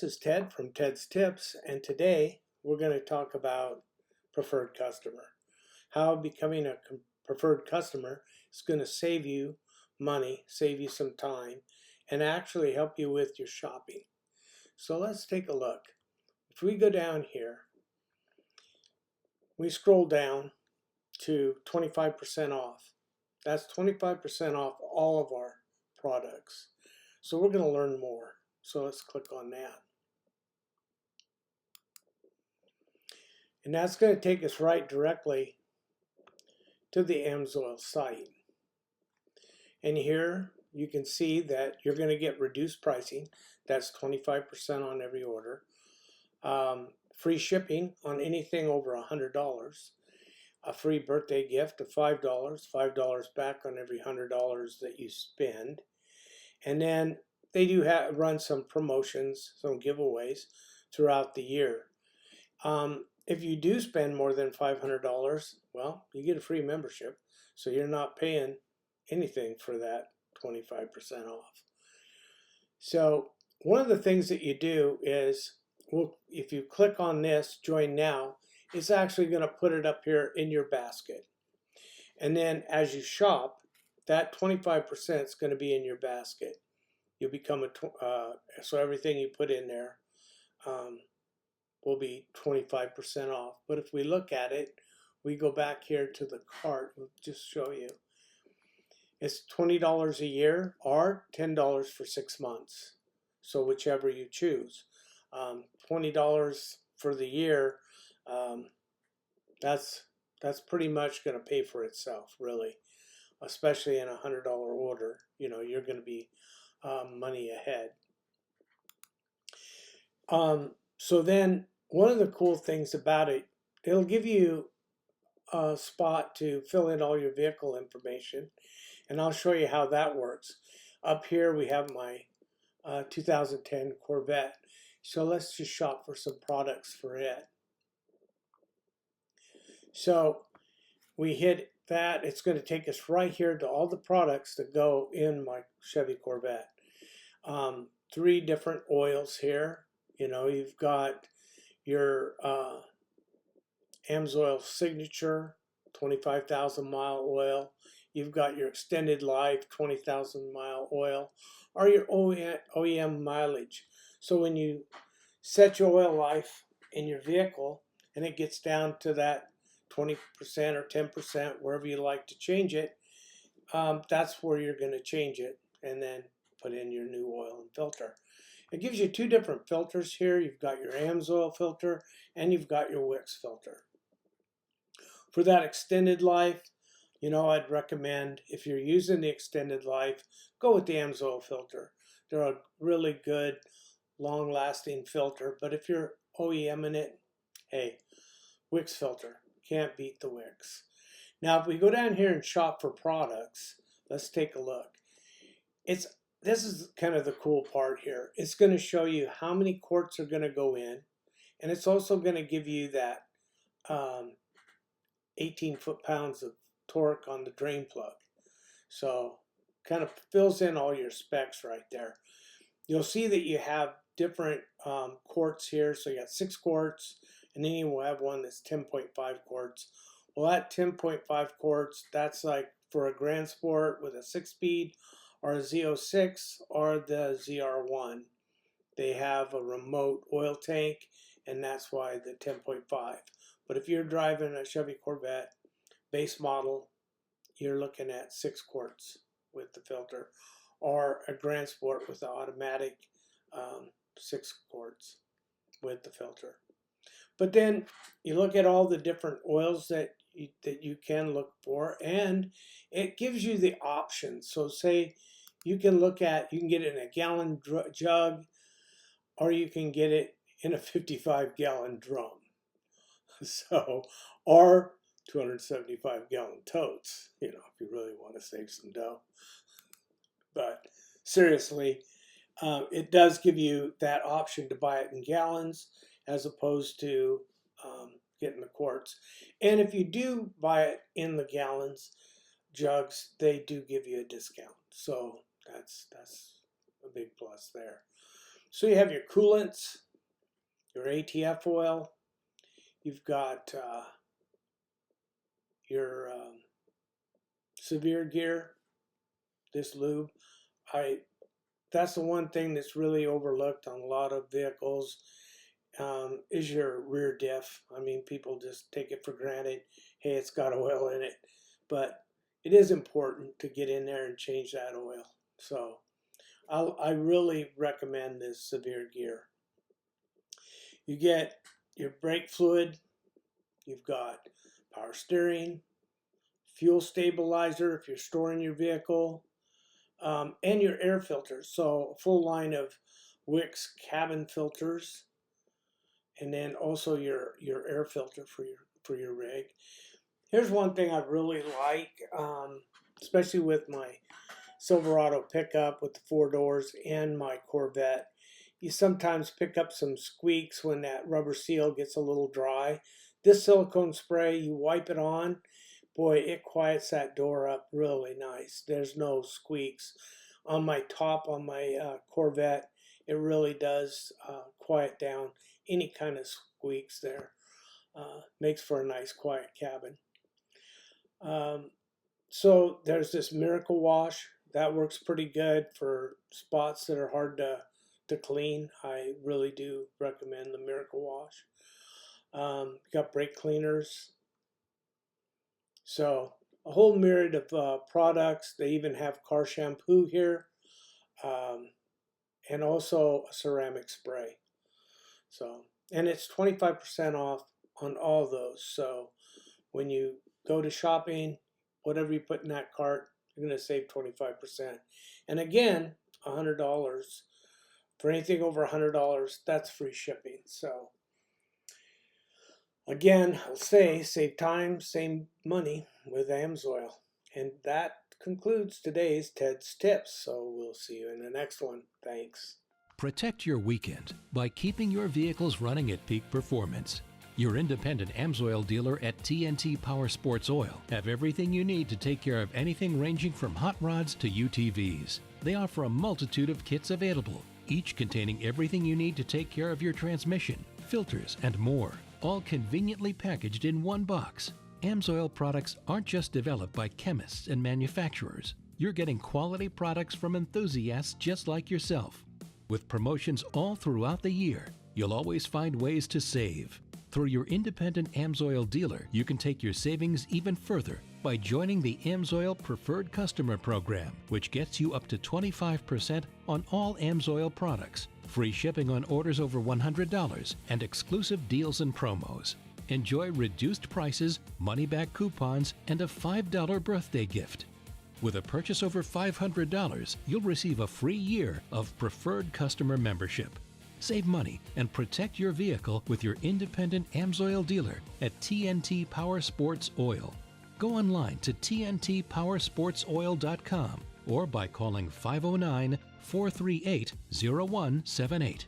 this is Ted from Ted's Tips, and today we're going to talk about preferred customer. How becoming a preferred customer is going to save you money, save you some time, and actually help you with your shopping. So let's take a look. If we go down here, we scroll down to 25% off. That's 25% off all of our products. So we're going to learn more. So let's click on that. And that's going to take us right directly to the AMSOIL site. And here you can see that you're going to get reduced pricing. That's 25% on every order. Free shipping on anything over $100. A free birthday gift of $5, $5 back on every $100 that you spend. And then they do run some promotions, some giveaways throughout the year. If you do spend more than $500, well, you get a free membership. So you're not paying anything for that 25% off. So one of the things that you do is, if you click on this, join now, it's actually going to put it up here in your basket. And then as you shop, that 25% is going to be in your basket. You'll become so everything you put in there will be 25% off. But if we look at it, we go back here to the cart. We'll just show you. It's $20 a year or $10 for 6 months. So whichever you choose. $20 for the year, that's pretty much going to pay for itself, really. Especially in a $100 order, you know, you're going to be money ahead. So then one of the cool things about it, it'll give you a spot to fill in all your vehicle information, and I'll show you how that works. Up here we have my 2010 Corvette, so let's just shop for some products for it. So we hit that, it's going to take us right here to all the products that go in my Chevy Corvette. 3 different oils here. You know, you've got your AMSOIL Signature 25,000 mile oil. You've got your extended life 20,000 mile oil, or your OEM mileage. So when you set your oil life in your vehicle and it gets down to that 20% or 10%, wherever you like to change it, that's where you're going to change it and then put in your new oil and filter. It gives you 2 different filters here. You've got your AMSOIL filter and you've got your Wix filter. For that extended life, you know, I'd recommend, if you're using the extended life, go with the AMSOIL filter. They're a really good, long-lasting filter. But if you're OEMing it, hey, Wix filter. Can't beat the Wix. Now, if we go down here and shop for products, let's take a look. This is kind of the cool part here. It's going to show you how many quarts are going to go in, and it's also going to give you that 18 foot-pounds of torque on the drain plug. So kind of fills in all your specs right there. You'll see that you have different quarts here. So you got 6 quarts, and then you will have one that's 10.5 quarts. Well, that 10.5 quarts, that's like for a Grand Sport with a 6-speed, or a Z06 or the ZR1. They have a remote oil tank, and that's why the 10.5. But if you're driving a Chevy Corvette base model, you're looking at 6 quarts with the filter, or a Grand Sport with the automatic 6 quarts with the filter. But then you look at all the different oils that you can look for, and it gives you the options. So say you can get it in a gallon jug, or you can get it in a 55-gallon drum. So, or 275-gallon totes, you know, if you really want to save some dough. But seriously, it does give you that option to buy it in gallons as opposed to getting the quarts. And if you do buy it in the gallons jugs, they do give you a discount. So that's a big plus there. So you have your coolants, your ATF oil, you've got your severe gear, this lube. That's the one thing that's really overlooked on a lot of vehicles, is your rear diff. I mean, people just take it for granted. Hey, it's got oil in it. But it is important to get in there and change that oil. So I really recommend this severe gear. You get your brake fluid. You've got power steering, fuel stabilizer if you're storing your vehicle, and your air filters. So a full line of Wix cabin filters, and then also your air filter for your rig. Here's one thing I really like, especially with my Silverado pickup with the 4 doors and my Corvette. You sometimes pick up some squeaks when that rubber seal gets a little dry. This silicone spray, you wipe it on, boy, it quiets that door up really nice. There's no squeaks. On my Corvette, it really does quiet down any kind of squeaks there. Makes for a nice quiet cabin. So there's this Miracle Wash. That works pretty good for spots that are hard to clean. I really do recommend the Miracle Wash. Got brake cleaners. So a whole myriad of products. They even have car shampoo here, and also a ceramic spray. So, and it's 25% off on all those. So when you go to shopping, whatever you put in that cart, you're going to save 25%. And again, $100. For anything over $100, that's free shipping. So again, I'll say save time, save money with AMSOIL. And that concludes today's Ted's Tips. So we'll see you in the next one. Thanks. Protect your weekend by keeping your vehicles running at peak performance. Your independent AMSOIL dealer at TNT Power Sports Oil have everything you need to take care of anything ranging from hot rods to UTVs. They offer a multitude of kits available, each containing everything you need to take care of your transmission, filters, and more, all conveniently packaged in one box. AMSOIL products aren't just developed by chemists and manufacturers. You're getting quality products from enthusiasts just like yourself. With promotions all throughout the year, you'll always find ways to save. Through your independent AMSOIL dealer, you can take your savings even further by joining the AMSOIL Preferred Customer Program, which gets you up to 25% on all AMSOIL products, free shipping on orders over $100, and exclusive deals and promos. Enjoy reduced prices, money-back coupons, and a $5 birthday gift. With a purchase over $500, you'll receive a free year of Preferred Customer Membership. Save money and protect your vehicle with your independent AMSOIL dealer at TNT Power Sports Oil. Go online to tntpowersportsoil.com or by calling 509-438-0178.